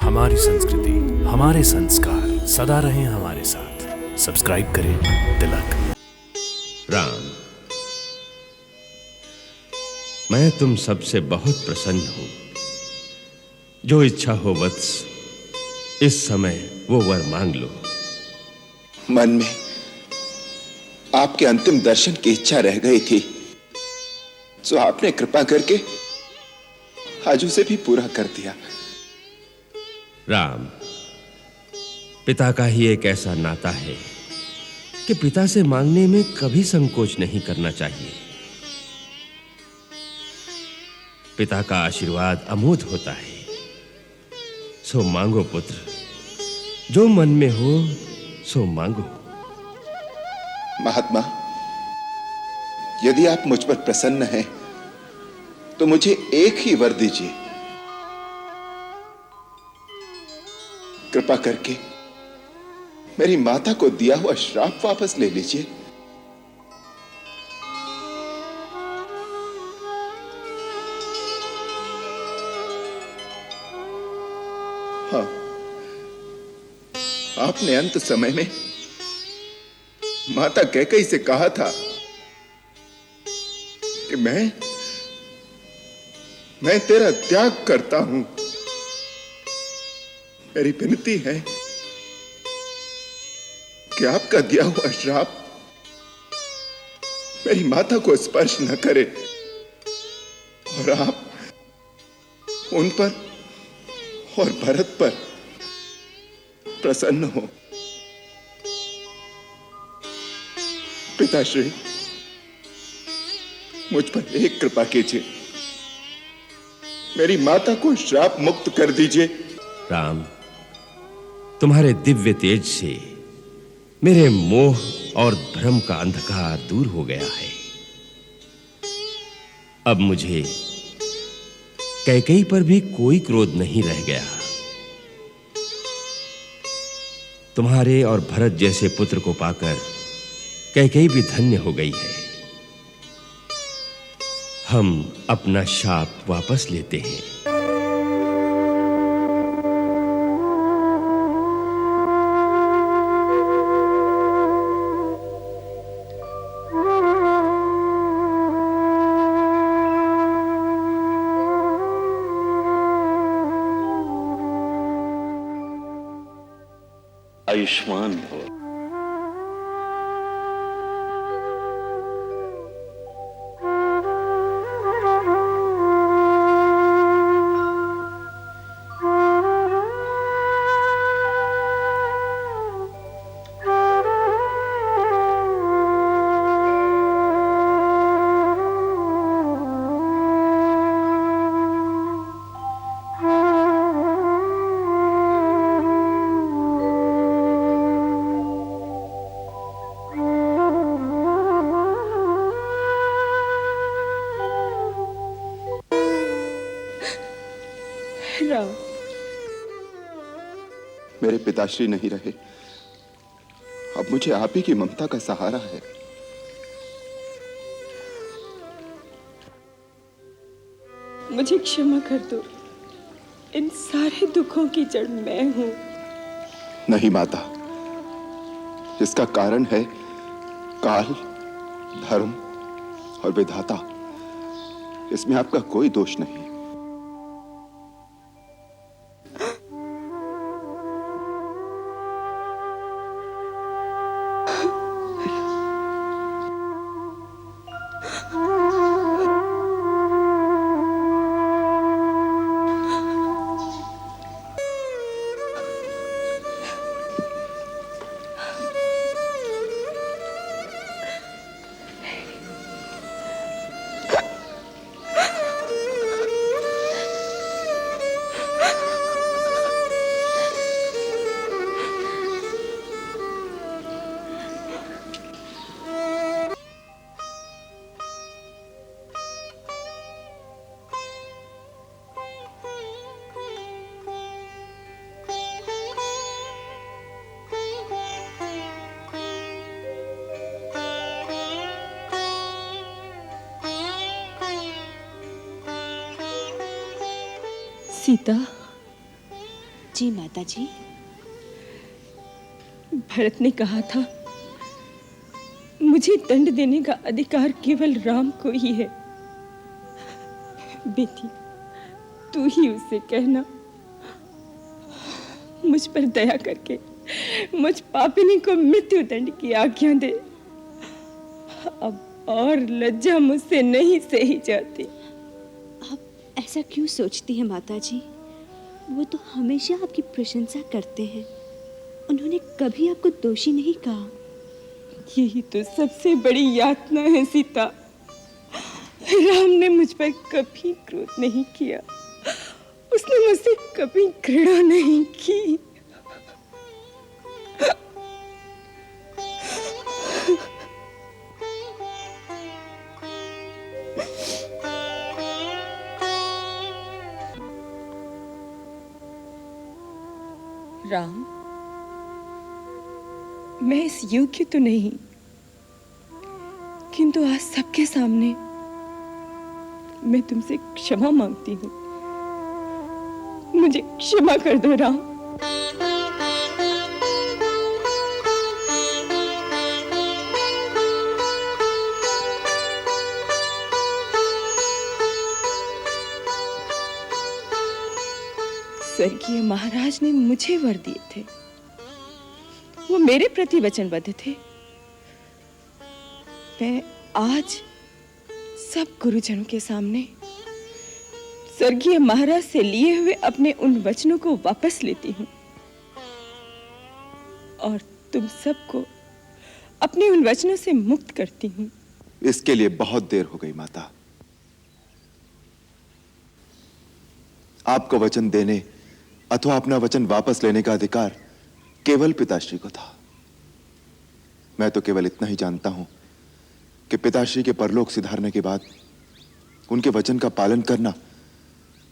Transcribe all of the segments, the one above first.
हमारी संस्कृति, हमारे संस्कार सदा रहें हमारे साथ। सब्सक्राइब करें तिलक। राम, मैं तुम सबसे बहुत प्रसन्न हूं। जो इच्छा हो वत्स, इस समय वो वर मांग लो। मन में आपके अंतिम दर्शन की इच्छा रह गई थी, जो आपने कृपा करके आज उसे भी पूरा कर दिया। राम, पिता का ही एक ऐसा नाता है कि पिता से मांगने में कभी संकोच नहीं करना चाहिए। पिता का आशीर्वाद अमोघ होता है। सो मांगो पुत्र, जो मन में हो सो मांगो। महात्मा, यदि आप मुझ पर प्रसन्न हैं तो मुझे एक ही वर दीजिए। कृपा करके मेरी माता को दिया हुआ श्राप वापस ले लीजिए। हाँ, आपने अंत समय में माता कैकेयी से कहा था कि मैं तेरा त्याग करता हूं। मेरी विनती है कि आपका दिया हुआ श्राप मेरी माता को स्पर्श न करे और आप उन पर और भरत पर प्रसन्न हो। पिताश्री, मुझ पर एक कृपा कीजिए, मेरी माता को श्राप मुक्त कर दीजिए। राम, तुम्हारे दिव्य तेज से मेरे मोह और भ्रम का अंधकार दूर हो गया है। अब मुझे कैकेयी पर भी कोई क्रोध नहीं रह गया। तुम्हारे और भरत जैसे पुत्र को पाकर कैकेयी भी धन्य हो गई है। हम अपना शाप वापस लेते हैं। आयुष्मान हो। राम, मेरे पिताश्री नहीं रहे, अब मुझे आप ही की ममता का सहारा है। मुझे क्षमा कर दो। इन सारे दुखों की जड़ मैं हूं। नहीं माता, इसका कारण है काल, धर्म और विधाता। इसमें आपका कोई दोष नहीं। सीता, जी माता जी। भरत ने कहा था मुझे दंड देने का अधिकार केवल राम को ही है। बेटी, तू ही उससे कहना मुझ पर दया करके मुझ पापिनी को मृत्यु दंड की आज्ञा दे। अब और लज्जा मुझसे नहीं सही जाती। आप ऐसा क्यों सोचती हैं माता जी? वो तो हमेशा आपकी प्रशंसा करते हैं। उन्होंने कभी आपको दोषी नहीं कहा। यही तो सबसे बड़ी यातना है सीता। राम ने मुझ पर कभी क्रोध नहीं किया। उसने मुझसे कभी घृणा नहीं की। राम, मैं इस योग्य तो नहीं, किंतु आज सबके सामने मैं तुमसे क्षमा मांगती हूँ। मुझे क्षमा कर दो राम। स्वर्गीय महाराज ने मुझे वर दिए थे। वो मेरे प्रति वचनबद्ध थे। मैं आज सब गुरुजनों के सामने स्वर्गीय महाराज से लिए हुए अपने उन वचनों को वापस लेती हूँ और तुम सबको अपने उन वचनों से मुक्त करती हूँ। इसके लिए बहुत देर हो गई माता। आपको वचन देने अथवा अपना वचन वापस लेने का अधिकार केवल पिताश्री को था। मैं तो केवल इतना ही जानता हूं कि पिताश्री के परलोक सिधारने के बाद उनके वचन का पालन करना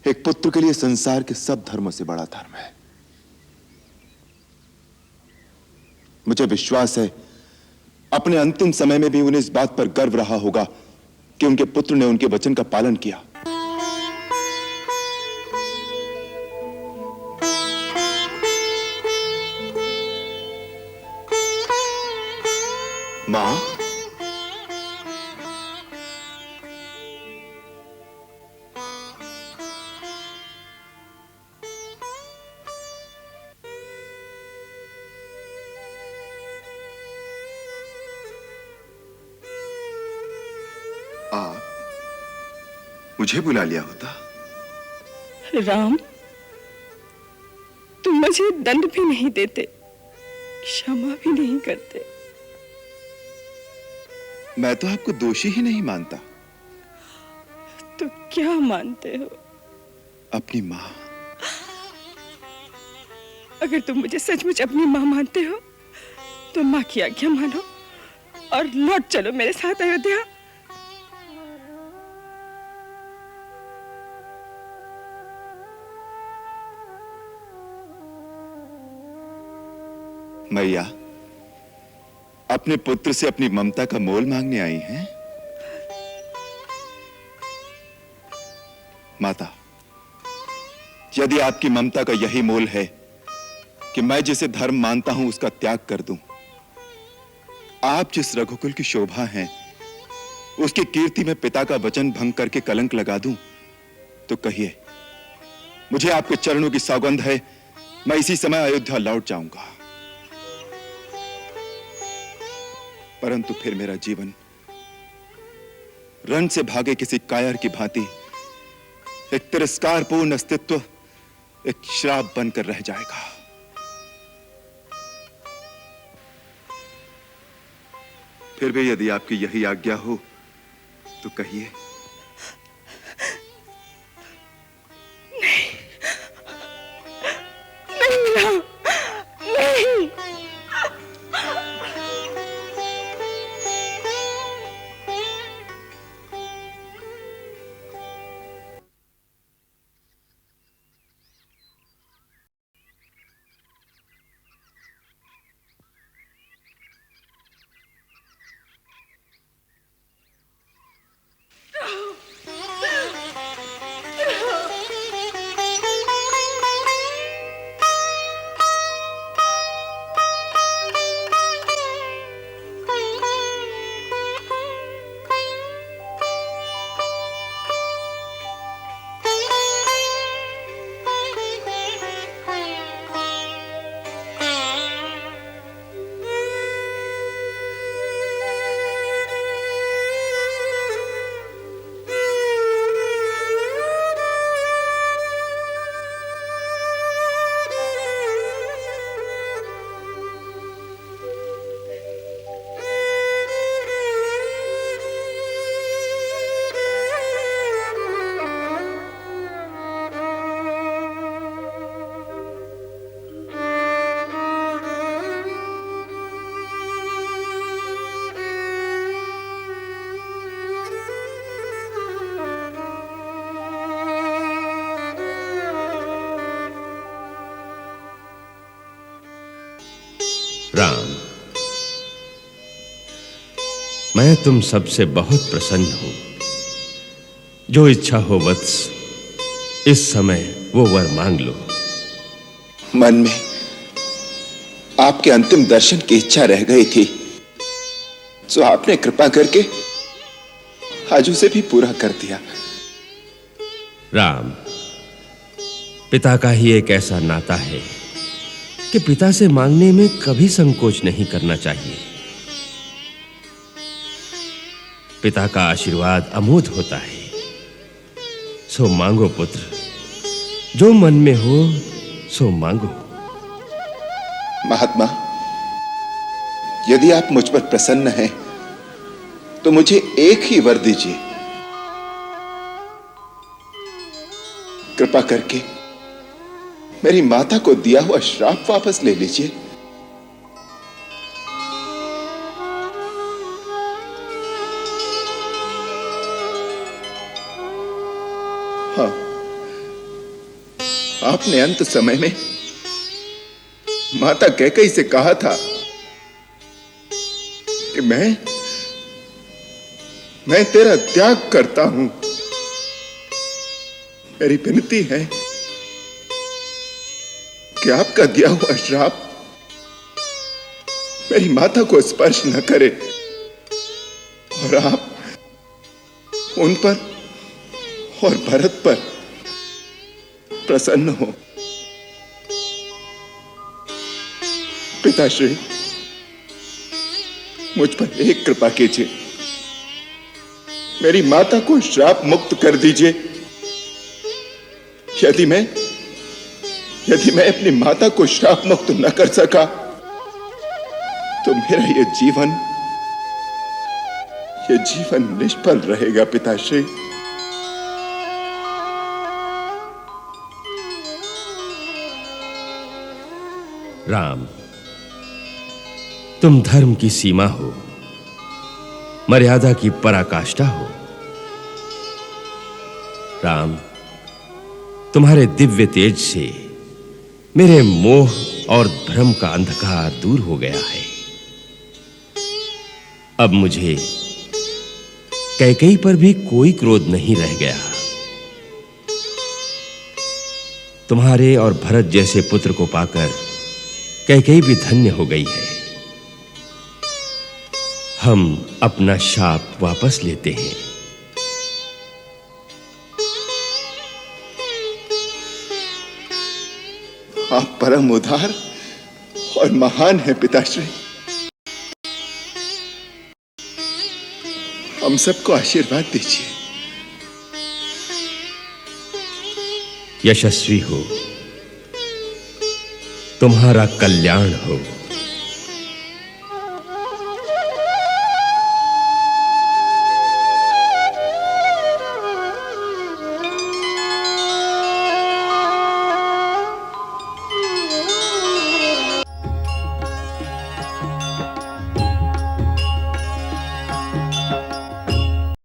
एक पुत्र के लिए संसार के सब धर्मों से बड़ा धर्म है। मुझे विश्वास है अपने अंतिम समय में भी उन्हें इस बात पर गर्व रहा होगा कि उनके पुत्र ने उनके वचन का पालन किया। मां, आप मुझे बुला लिया होता। राम, तुम मुझे दंड भी नहीं देते, क्षमा भी नहीं करते। मैं तो आपको दोषी ही नहीं मानता। तो क्या मानते हो? अपनी मां। अगर तुम मुझे सचमुच अपनी मां मानते हो तो मां की आज्ञा मानो और लौट चलो मेरे साथ अयोध्या। मैया अपने पुत्र से अपनी ममता का मोल मांगने आई हैं? माता, यदि आपकी ममता का यही मोल है कि मैं जिसे धर्म मानता हूं उसका त्याग कर दूं, आप जिस रघुकुल की शोभा हैं उसकी कीर्ति में पिता का वचन भंग करके कलंक लगा दूं, तो कहिए, मुझे आपके चरणों की सौगंध है, मैं इसी समय अयोध्या लौट जाऊंगा। परंतु फिर मेरा जीवन रण से भागे किसी कायर की भांति एक तिरस्कारपूर्ण अस्तित्व, एक श्राप बनकर रह जाएगा। फिर भी यदि आपकी यही आज्ञा हो तो कहिए। नहीं राम, नहीं। राम, मैं तुम सबसे बहुत प्रसन्न हूं। जो इच्छा हो वत्स, इस समय वो वर मांग लो। मन में आपके अंतिम दर्शन की इच्छा रह गई थी, जो आपने कृपा करके आज उसे भी पूरा कर दिया। राम, पिता का ही एक ऐसा नाता है कि पिता से मांगने में कभी संकोच नहीं करना चाहिए। पिता का आशीर्वाद अमोघ होता है। सो मांगो पुत्र, जो मन में हो सो मांगो। महात्मा, यदि आप मुझ पर प्रसन्न हैं तो मुझे एक ही वर दीजिए। कृपा करके मेरी माता को दिया हुआ श्राप वापस ले लीजिए। हाँ, आपने अंत समय में माता कैकेयी से कहा था कि मैं तेरा त्याग करता हूं। मेरी विनती है कि आपका दिया हुआ श्राप मेरी माता को स्पर्श न करे और आप उन पर और भरत पर प्रसन्न हो। पिताश्री, मुझ पर एक कृपा कीजिए, मेरी माता को श्राप मुक्त कर दीजिए। यदि मैं अपनी माता को श्राप मुक्त न कर सका तो मेरा यह जीवन निष्फल रहेगा। पिताश्री, राम, तुम धर्म की सीमा हो, मर्यादा की पराकाष्ठा हो। राम, तुम्हारे दिव्य तेज से मेरे मोह और भ्रम का अंधकार दूर हो गया है। अब मुझे कैकेयी पर भी कोई क्रोध नहीं रह गया। तुम्हारे और भरत जैसे पुत्र को पाकर कैकेयी भी धन्य हो गई है। हम अपना शाप वापस लेते हैं। आप परम उदार और महान हैं पिताश्री। हम सबको आशीर्वाद दीजिए। यशस्वी हो, तुम्हारा कल्याण हो।